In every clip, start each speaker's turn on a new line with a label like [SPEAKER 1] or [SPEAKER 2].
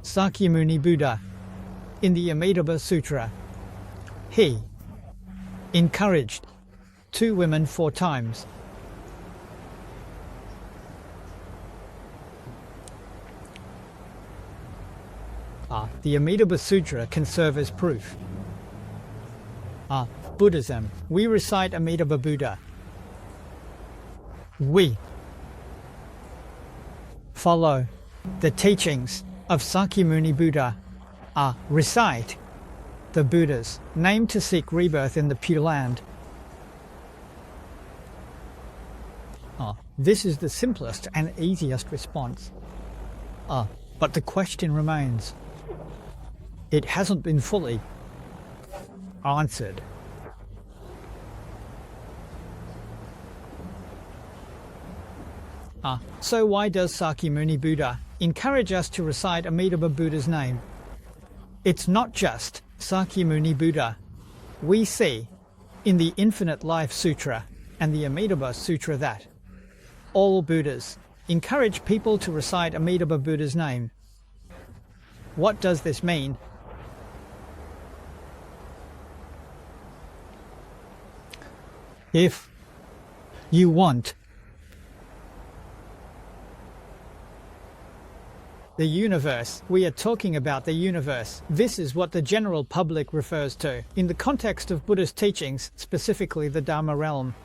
[SPEAKER 1] Sakyamuni Buddha. In the Amitabha Sutra, he encouraged 2 women 4 times. The Amitabha Sutra can serve as proof. Buddhism. We recite Amitabha Buddha. We follow the teachings of Sakyamuni Buddha. Recite the Buddha's name to seek rebirth in the Pure Land. This is the simplest and easiest response. But the question remains. It hasn't been fully answered. So why does Sakyamuni Buddha encourage us to recite Amitabha Buddha's name? It's not just Sakyamuni Buddha. We see in the Infinite Life Sutra and the Amitabha Sutra that all Buddhas encourage people to recite Amitabha Buddha's name. What does this mean? If you want the universe, we are talking about the universe. This is what the general public refers to in the context of Buddha's teachings, specifically the Dharma realm.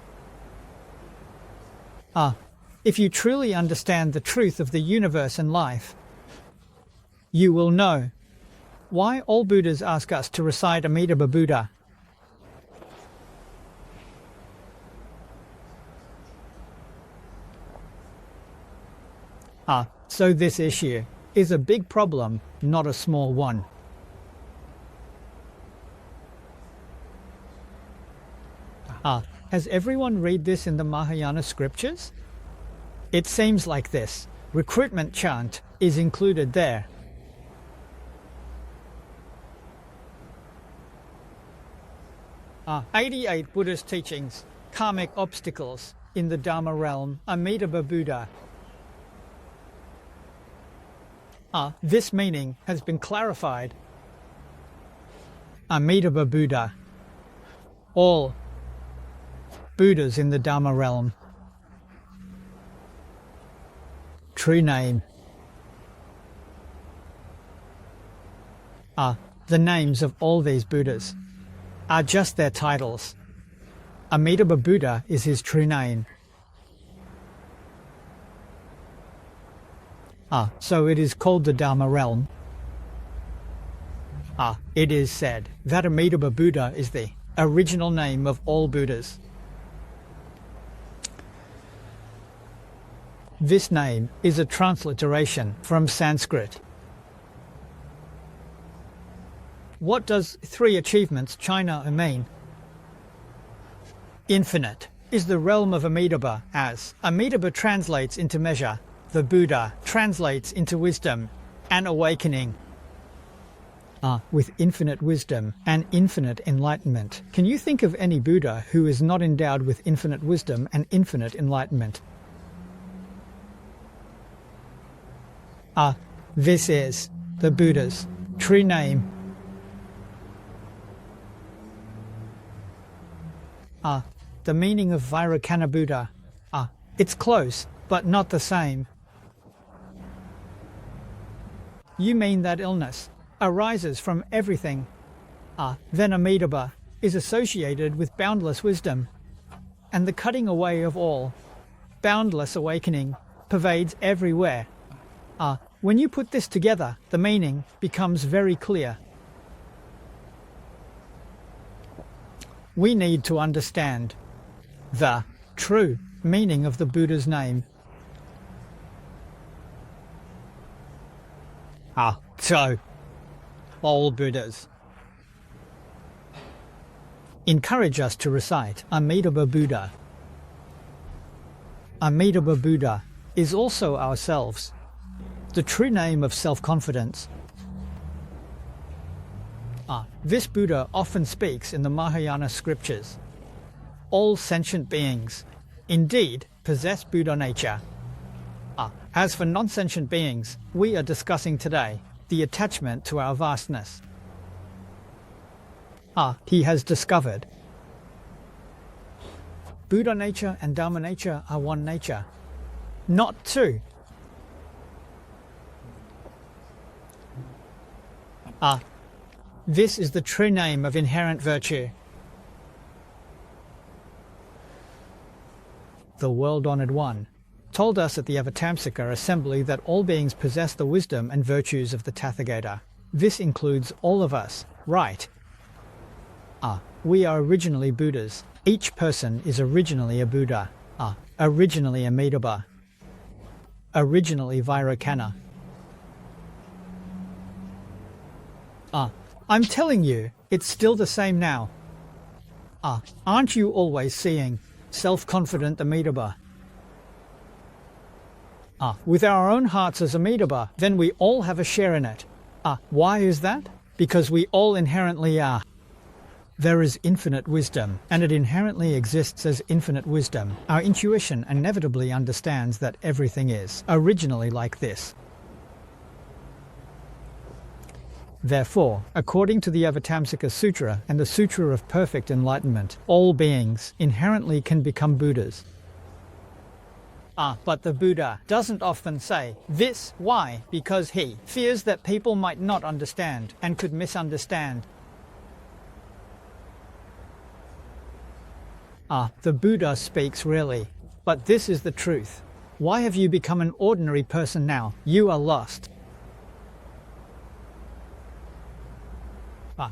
[SPEAKER 1] If you truly understand the truth of the universe and life, you will know why all Buddhas ask us to recite Amitabha Buddha. So this issue is a big problem, not a small one. Has everyone read this in the Mahayana scriptures? It seems like this recruitment chant is included there. 88 Buddhist teachings, karmic obstacles in the Dharma realm, Amitabha Buddha. This meaning has been clarified. Amitabha Buddha. All Buddhas in the Dharma realm. True name. The names of all these Buddhas are just their titles. Amitabha Buddha is his true name. So it is called the Dharma realm. It is said that Amitabha Buddha is the original name of all Buddhas. This name is a transliteration from Sanskrit. What does 3 achievements China mean? Infinite is the realm of Amitabha, as Amitabha translates into measure, the Buddha translates into wisdom and awakening. With infinite wisdom and infinite enlightenment. Can you think of any Buddha who is not endowed with infinite wisdom and infinite enlightenment? This is the Buddha's true name. The meaning of Vairocana Buddha. It's close, but not the same. You mean that illness arises from everything. Then Amitabha is associated with boundless wisdom, and the cutting away of all. Boundless awakening pervades everywhere. When you put this together, the meaning becomes very clear. We need to understand the true meaning of the Buddha's name. So, all Buddhas encourage us to recite Amitabha Buddha. Amitabha Buddha is also ourselves, the true name of self-confidence. This Buddha often speaks in the Mahayana scriptures. All sentient beings indeed possess Buddha nature. As for non-sentient beings we are discussing today, the attachment to our vastness. He has discovered. Buddha nature and Dharma nature are one nature, not two. This is the true name of inherent virtue. The world-honored one told us at the Avatamsaka assembly that all beings possess the wisdom and virtues of the Tathagata. This includes all of us, right? We are originally Buddhas. Each person is originally a Buddha. Originally Amitabha. Originally Vairocana. I'm telling you, it's still the same now. Aren't you always seeing self-confident Amitabha? With our own hearts as Amitabha, then we all have a share in it. Why is that? Because we all inherently are. There is infinite wisdom, and it inherently exists as infinite wisdom. Our intuition inevitably understands that everything is originally like this. Therefore, according to the Avatamsaka Sutra and the Sutra of Perfect Enlightenment, all beings inherently can become Buddhas. But the Buddha doesn't often say this. Why? Because he fears that people might not understand and could misunderstand. The Buddha speaks really, but this is the truth. Why have you become an ordinary person now? You are lost.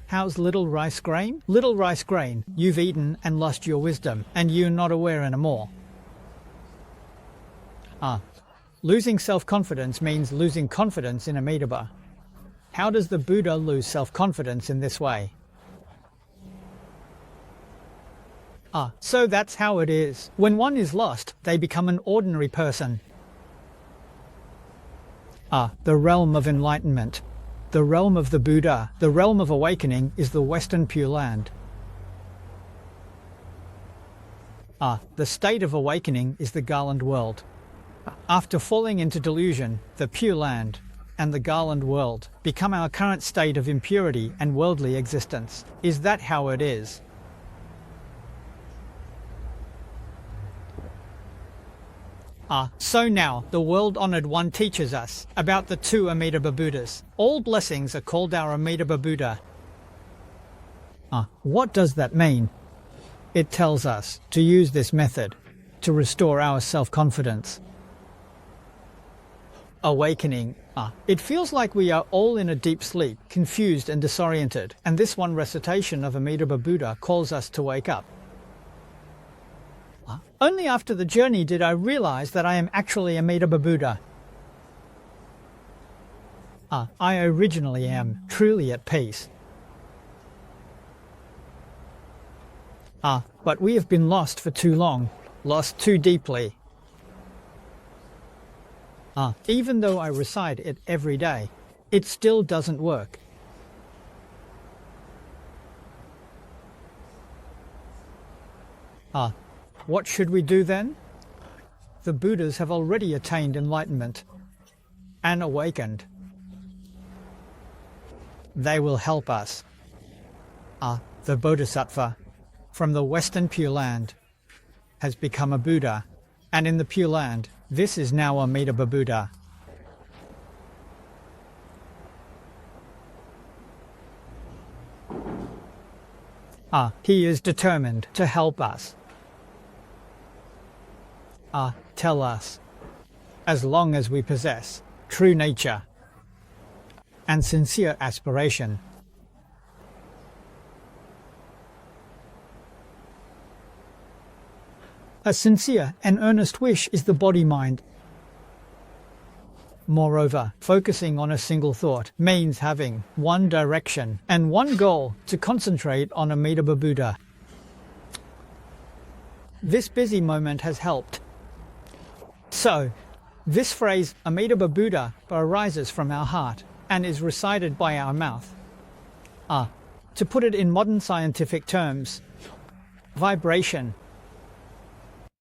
[SPEAKER 1] How's little rice grain? Little rice grain, you've eaten and lost your wisdom, and you're not aware anymore. Losing self-confidence means losing confidence in Amitabha. How does the Buddha lose self-confidence in this way? So that's how it is. When one is lost, they become an ordinary person. The realm of enlightenment. The realm of the Buddha, the realm of awakening, is the Western Pure Land. The state of awakening is the Garland world. After falling into delusion, the Pure Land and the Garland world become our current state of impurity and worldly existence. Is that how it is? So now, the world-honored one teaches us about the two Amitabha Buddhas. All blessings are called our Amitabha Buddha. What does that mean? It tells us to use this method to restore our self-confidence. Awakening. It feels like we are all in a deep sleep, confused and disoriented, and this one recitation of Amitabha Buddha calls us to wake up. Only after the journey did I realize that I am actually Amitabha Buddha. I originally am truly at peace. But we have been lost for too long, lost too deeply. Even though I recite it every day, it still doesn't work. What should we do then? The Buddhas have already attained enlightenment and awakened. They will help us. The Bodhisattva from the Western Pure Land has become a Buddha, and in the Pure Land, this is now Amitabha Buddha. He is determined to help us. Tell us, as long as we possess true nature and sincere aspiration, a sincere and earnest wish is the body-mind. Moreover, focusing on a single thought means having one direction and one goal to concentrate on Amitabha Buddha. This busy moment has helped. So, this phrase, Amitabha Buddha, arises from our heart and is recited by our mouth. To put it in modern scientific terms, vibration